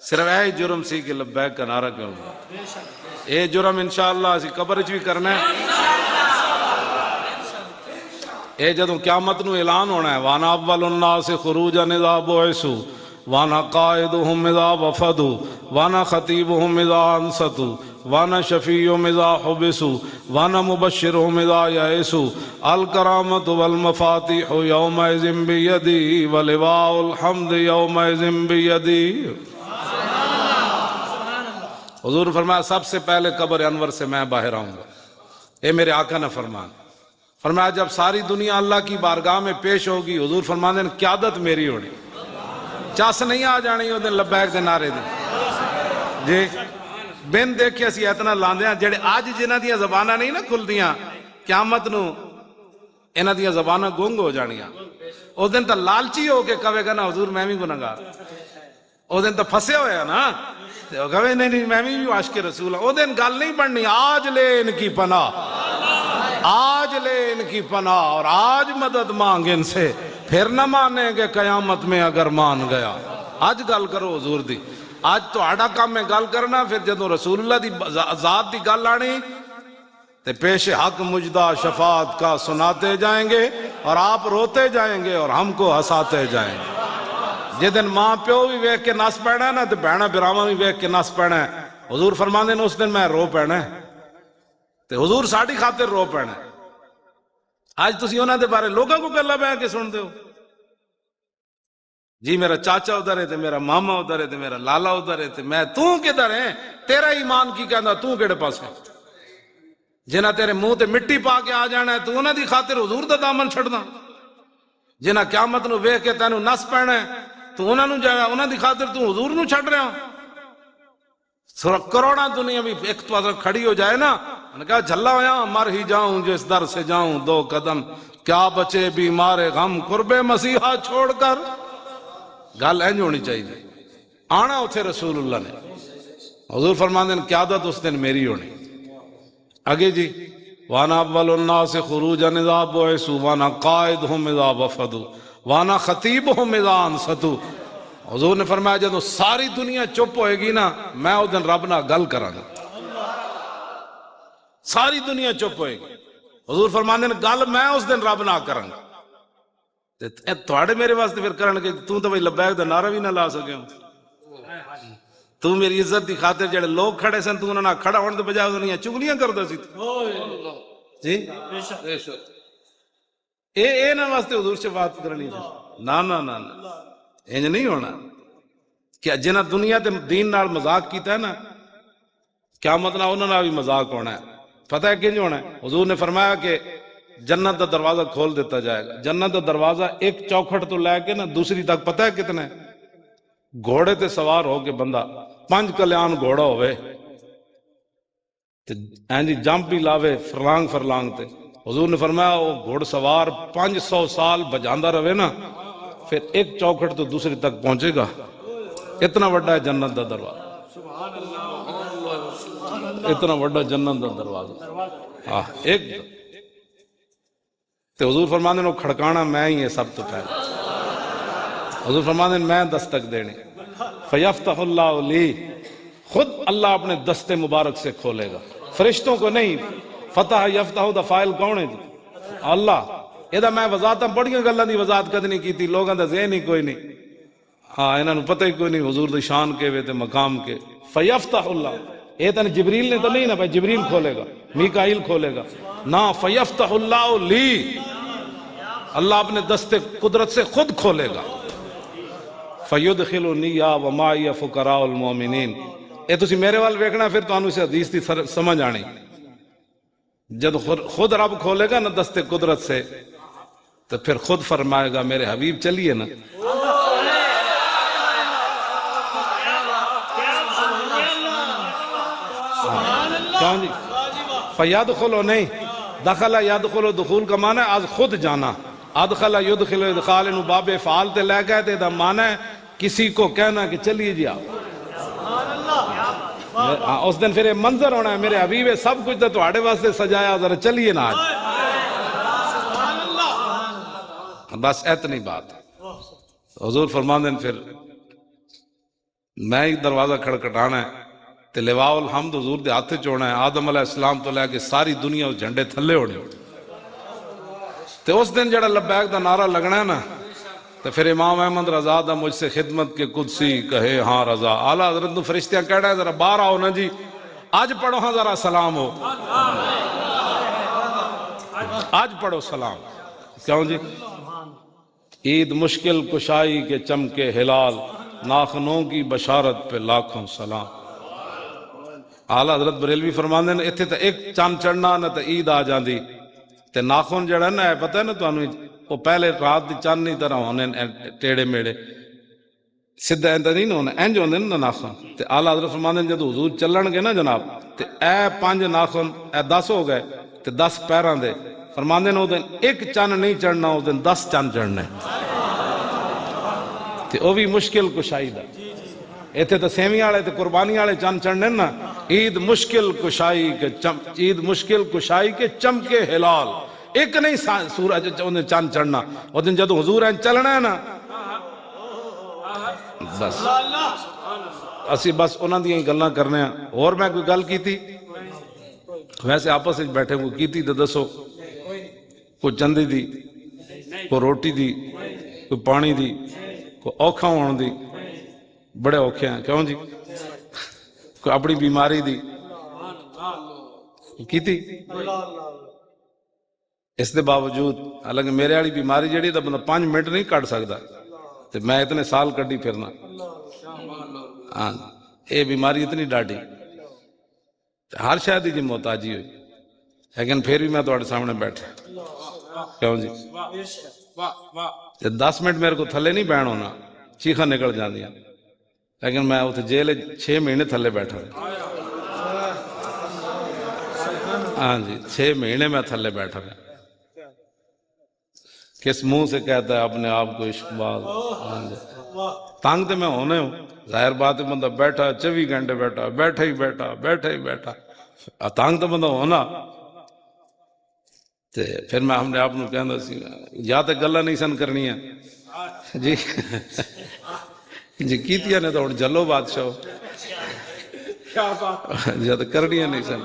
صرف اے جرم سی کہ لبیک کا نعرہ کیوں گا اے جرم انشاءاللہ اسی قبر وچ بھی کرنا ہے اے جدوں قیامت نو اعلان ہونا ہے وانا اول الناس خروجا اذا بعثوا وانا قائدهم اذا وفدوا وانا خطیبهم اذا انصتوا وانا شفیعهم اذا حبسوا وانا مبشرهم اذا یئسوا الکرامة والمفاتیح یومئذ بیدی ولواء الحمد یومئذ بیدی حضور فرمایا سب سے پہلے قبر انور سے میں باہر آؤں گا اے میرے آقا نے فرمایا جب ساری دنیا اللہ کی بارگاہ میں پیش ہوگی حضور فرمانے قیادت میری ہونی چاس نہیں آ جانی وہ دن لبیک دے نعرے دے جی بین دیکھے اسی اتنا لاندے ہیں جڑے آج جنہ دیا زبانہ نہیں نا کھل دیا قیامت نو انہ دیا زبانہ گونگ ہو جانیاں او دن تا لالچی ہو کے کہے گا نا حضور میں بھی گناہگار او دن تا پھسے ہویا نا کہے نہیں میں بھی عاشق رسول ہوں او دن گل نہیں پڑھنی آج لے ان کی پناہ آج لے ان کی پناہ اور آج مدد مانگ ان سے پھر نہ مانیں گے قیامت میں اگر مان گیا آج گل کرو حضور دی آج تو آڑا کام میں گل کرنا پھر جدوں رسول اللہ دی ذات دی گل آنی تے پیش حق مجدہ شفاعت کا سناتے جائیں گے اور آپ روتے جائیں گے اور ہم کو ہساتے جائیں گے جدن ماں پیو بھی ویکھ کے نس پینا ہے نا تے بہنا براواں بھی ویکھ کے نس پینا ہے حضور فرماندے نے اس دن میں رو پینا ہے تے حضور ساڑی خاطر رو پینا ہے آج تسی انہاں دے بارے لوگاں کو گلاں بیان کے سن دے ہو جی میرا چاچا ادھر ہے تے میرا ماما ادھر ہے تے میرا لالا ادھر ہے تے میں تو کدھر ہے تیرا ایمان کی کہندا تو کیڑے پاسے جنہ تیرے منہ تے مٹی پا کے آ جانا ہے تو انہاں دی خاطر حضور دا دامن چھڑنا جنہ قیامت نو ویکھ کے تینوں نس پینا ہے تو انہاں نو جائے انہاں دی خاطر تو حضور نو چھڑ رہا کروڑا دنیا بھی ایک تو کھڑی ہو جائے نا انہوں نے کہا جھلا ہویا مر ہی جاؤں جس در سے جاؤں 2 قدم کیا بچے بیمار غم قرب مسیحا چھوڑ کر گل اینج ہونی چاہیے آنا اتھے رسول اللہ نے حضور فرماندے قیادت اس دن میری ہونی آگے جی وانا اول الناس خروجا اذا بعثوا وانا قائدهم اذا وفدوا وانا خطیبهم اذا انصتوا حضور نے فرمایا جدو ساری دنیا چپ ہوئے گی نا میں اس دن رب نہ گل کراں گا ساری دنیا چپ ہوئے گی حضور فرماندے نے گل میں اس دن رب نہ کراں گا تے تواڈے میرے واسطے پھر کرن گے تو بھئی لبیک دا نعرہ بھی نہ لا سکے تو میری عزت دی خاطر جڑے لوگ کھڑے سن تو انہاں نہ کھڑا ہون دے بجائے انہاں چگلیاں کردا سی جی اے نہ واسطے حضور شفاعت کرنی نا نا نا نا انج نہیں ہونا کہ جنہ دنیا تے دین نال مذاق کیتا ہے نا قیامت نہ انہوں نے بھی مذاق ہونا ہے. پتہ ہے کنج ہونا ہے؟ حضور نے فرمایا کہ جنت دا دروازہ کھول دیتا جائے گا. جنت دا دروازہ ایک چوکھٹ تو لے کے نا دوسری تک پتہ ہے کتنا ہے؟ گھوڑے تے سوار ہو کے بندہ 5 کلیان گھوڑا ہوئے جی جمپ بھی لاوے فرلانگ فرلانگ تے. حضور نے فرمایا وہ گھوڑ سوار 500 سال بجاندہ رہے نا پھر ایک چوکھٹ تو دوسری تک پہنچے گا. اتنا بڑا ہے جنت دا دروازہ, اتنا بڑا جنت دا دروازہ. ایک تے حضور فرماندے نے کھڑکانا میں ہی ہے سب تو پہلے. حضور فرماندے نے میں دستک دینی. فیفتح اللہ لی, خود اللہ اپنے دستے مبارک سے کھولے گا, فرشتوں کو نہیں. فتح یفتح دا فائل کون ہے جی؟ اللہ. یہ میں وضاحتاں بڑیاں گلاں دی وضاحت کد نہیں کیتی, لوگاں دا ذہن ہی کوئی نہیں. انہاں نوں پتہ ہی کوئی نہیں حضور دی شان کے وے تے مقام کے. فیفتح اللہ, یہ تو جبریل نے تو نہیں نا بھائی جبریل کھولے گا, میکائیل کھولے گا نا. فیفتح اللہ لی, اللہ اپنے دستے قدرت سے خود کھولے گا. فیدخلنی ومعی فقراء المؤمنین. یہ تسی میرے وال ویکھنا پھر تو اسے حدیث دی سمجھ آنی. جب خود رب کھولے گا نا دستے قدرت سے تو پھر خود فرمائے گا میرے حبیب چلیے نا. کیوں جی؟ فیدخلو نہیں, دخل یدخلو دخول کا معنی ہے آج خود جانا. ادخل یدخل ادخال انہوں باب فعال تے لے گئے تے دا معنی ہے کسی کو کہنا کہ چلیے جی آپ. اس دن پھر یہ منظر ہونا ہے میرے حبیب سب کچھ تو تہاڈے واسطے سجایا, ذرا چلیے نا آج. بس اتنی بات. حضور فرماندے ہیں پھر میں ہی دروازہ کھڑکھٹانا ہے تے لواء الحمد حضور دے ہاتھ چونا ہے. آدم علیہ السلام تو لے کے ساری دنیا اس جھنڈے تھلے ہونے. تے اس دن جڑا لبیک دا نعرہ لگنا ہے نا تو پھر امام احمد رضا دا مجھ سے خدمت کے قدسی کہے ہاں رضا. اعلیٰ حضرت نو فرشتیاں کہہ ہے ذرا باہر آؤ نا جی, آج پڑھو ہاں ذرا سلام ہو, آج پڑھو سلام. کیوں جی؟ عید مشکل کشائی کے چمکے ہلال, ناخنوں کی بشارت پہ لاکھوں سلام. اعلیٰ حضرت بریلوی فرماندے نے اتھے تا ایک چاند چڑھنا نہ تا عید آ جاندی. تے ناخن جڑا نا ہے پتہ ہے نا تو انہوں وہ پہلے رات دی چاند نہیں طرح ہونے ٹیڑے میڑے سدھا اندہ نہیں ہونے انج ہونے نا ناخن. تے اعلیٰ حضرت فرماندے نے جدو حضور چلن گے نا جناب تے اے 5 ناخن اے 10 ہو گئے تے 10 پیران دے. فرماندے نے دن ایک چاند نہیں چڑھنا, اس دن 10 چاند چڑھنے. تے وہ بھی مشکل کشائی دا. ایتھے تو سیمی آلے تے قربانی آلے چاند چڑھنے نا. عید مشکل کشائی کے عید مشکل کشائی کے چمکے ہلال, ایک نہیں سورج چاند چڑھنا. وہ دن جدو حضور ہیں چلنا ہے نا بس اسی بس انہاں دیاں گلاں کرنے ہیں. اور میں کوئی گل کی تھی ویسے آپس میں بیٹھے کوئی کی تھی تو دسو. کوئی چندی دی, کوئی روٹی دی, کوئی پانی دی, کوئی اوکھا ہون دی, بڑے اوکھے ہیں. کیوں جی؟ کوئی اپنی بیماری دی کی تھی. اس دے باوجود حالانکہ میرے والی بیماری جڑی تو بندہ 5 منٹ نہیں کٹ سکتا تو میں اتنے سال کٹی پھرنا. ہاں یہ بیماری اتنی ڈاڈی ہر شاید جی محتاجی ہوئی, لیکن پھر بھی میں تھوڑے سامنے بیٹھا. کیوں جی؟ 10 منٹ میرے کو تھلے نہیں بہن ہونا, چیخاں نکل جاندیاں, لیکن میں اتنے جیل 6 مہینے تھلے بیٹھا. ہاں جی 6 مہینے میں تھلے بیٹھا رہا. کس منہ سے کہتا ہے اپنے آپ کو عشق باز. تنگ تو میں ہونے ہوں, ظاہر بات ہے بندہ بیٹھا 24 گھنٹے بیٹھا, بیٹھا ہی بیٹھا, بیٹھا ہی بیٹھا, تنگ تو بندہ ہونا. پھر میں ہم نے آپ کو کہنا سی یا تو گلہ نہیں سن کرنی ہے جی جی کیتیا نے تو جلو بادشاہ یا تو کرنی ہے نہیں سن.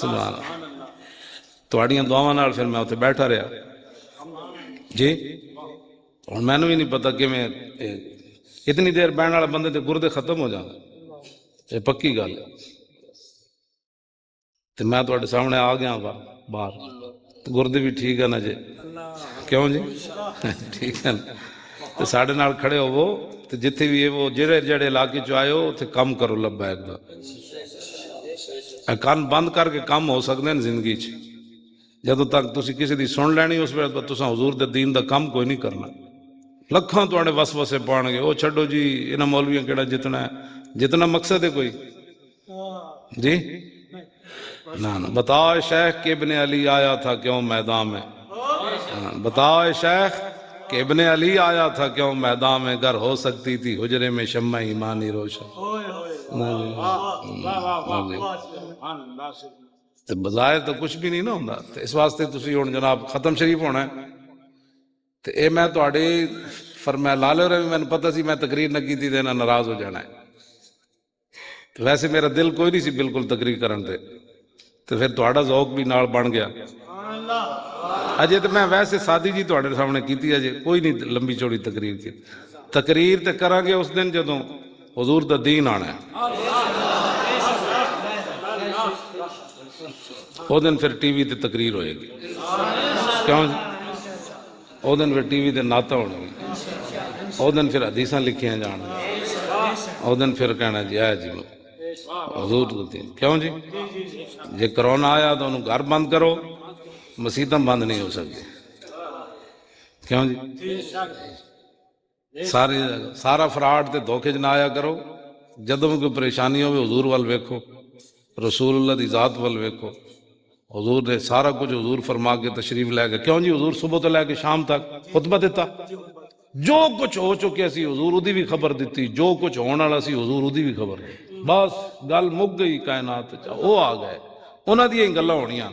سبحان اللہ. تواڑیاں دعاواں نال پھر میں اتنے بیٹھا رہا جی. اور میں نے بھی نہیں پتا کہ میں اتنی دیر بہن والا بندے تے گردے ختم ہو جانا, یہ پکی گل ہے. تو میں تواڈے سامنے آ گیا باہر, گردے بھی ٹھیک ہے نا جی. ਕਿਉਂ ਜੀ ਠੀਕ ਹੈ ਤੇ ਸਾਡੇ ਨਾਲ ਖੜੇ ਹੋਵੋ ਤੇ ਜਿੱਥੇ ਵੀ ਇਹ ਉਹ ਜਿਹੜੇ ਇਲਾਕੇ ਚ ਆਇਓ ਉੱਥੇ ਕੰਮ ਕਰੋ ਲੱਬੈਕ ਦਾ। ਇਹ ਕੰਨ ਬੰਦ ਕਰਕੇ ਕੰਮ ਹੋ ਸਕਦੇ ਨੇ ਜ਼ਿੰਦਗੀ 'ਚ। ਜਦੋਂ ਤੱਕ ਤੁਸੀਂ ਕਿਸੇ ਦੀ ਸੁਣ ਲੈਣੀ ਉਸ ਵੇਲੇ ਤੁਸੀਂ ਹਜ਼ੂਰ ਦੇ ਦੀਨ ਦਾ ਕੰਮ ਕੋਈ ਨਹੀਂ ਕਰਨਾ। ਲੱਖਾਂ ਤੁਹਾਡੇ ਵਸਵਸੇ ਪਾਉਣਗੇ, ਉਹ ਛੱਡੋ ਜੀ ਇਹਨਾਂ ਮੌਲਵੀਆਂ ਕਿਹੜਾ ਜਿਤਨਾ ਮਕਸਦ ہے کوئی جی نا بتاؤ شیخ کہ ابن علی آیا تھا کیوں میدان میں، بتاؤ شیخ کہ ابن علی آیا تھا کیوں میدان میں، گر ہو سکتی تھی حجرے میں شمع ایمانی روشن۔ بظاہر تو کچھ بھی نہیں نا ہوتا، اس واسطے تسی ہن جناب ختم شریف ہونا ہے تے اے میں تہاڈی فرمایا لا لو رہے، میں پتہ سی میں تقریر نہ کیتی تے نہ ناراض ہو جانا ہے۔ ویسے میرا دل کوئی نہیں سی بالکل تقریر کرن تے پھر تہاڈا ذوق بھی نال بن گیا۔ اجے تو میں ویسے سادی جی تہاڈے سامنے کیتی، اجے کوئی نہیں لمبی چوڑی تقریر کی۔ تقریر تے کراں گے اس دن جدوں حضور دا دین آنا ہے، او دن پھر ٹی وی تے تقریر ہوئے گی، کیوں جی؟ او دن پھر ٹی وی تے نعتاں ہونے گی، او دن پھر حدیثاں لکھیاں جان گی، او دن پھر کہنا جی آیا جی حضور دا دین، کیوں جی؟ جے کرونا آیا تو انہوں گھر بند کرو، مسیتاں بند نہیں ہو سکتی، کیوں جی؟ سارا فراڈ تے دھوکے نہ آیا کرو۔ جدوں کوئی پریشانی ہوئے حضور وال ویکھو، رسول اللہ دی ذات وال ویکھو۔ حضور نے سارا کچھ حضور فرما کے تشریف لے گئے، کیوں جی؟ حضور صبح تو لے کے شام تک خطبہ دیتا، جو کچھ ہو چکے سی حضور اودی بھی خبر دیتی، جو کچھ ہونے والا سی حضور اودی بھی خبر دی، بس گل مک گئی کائنات۔ وہ آ گئے، انہاں دی گلاں ہونیاں۔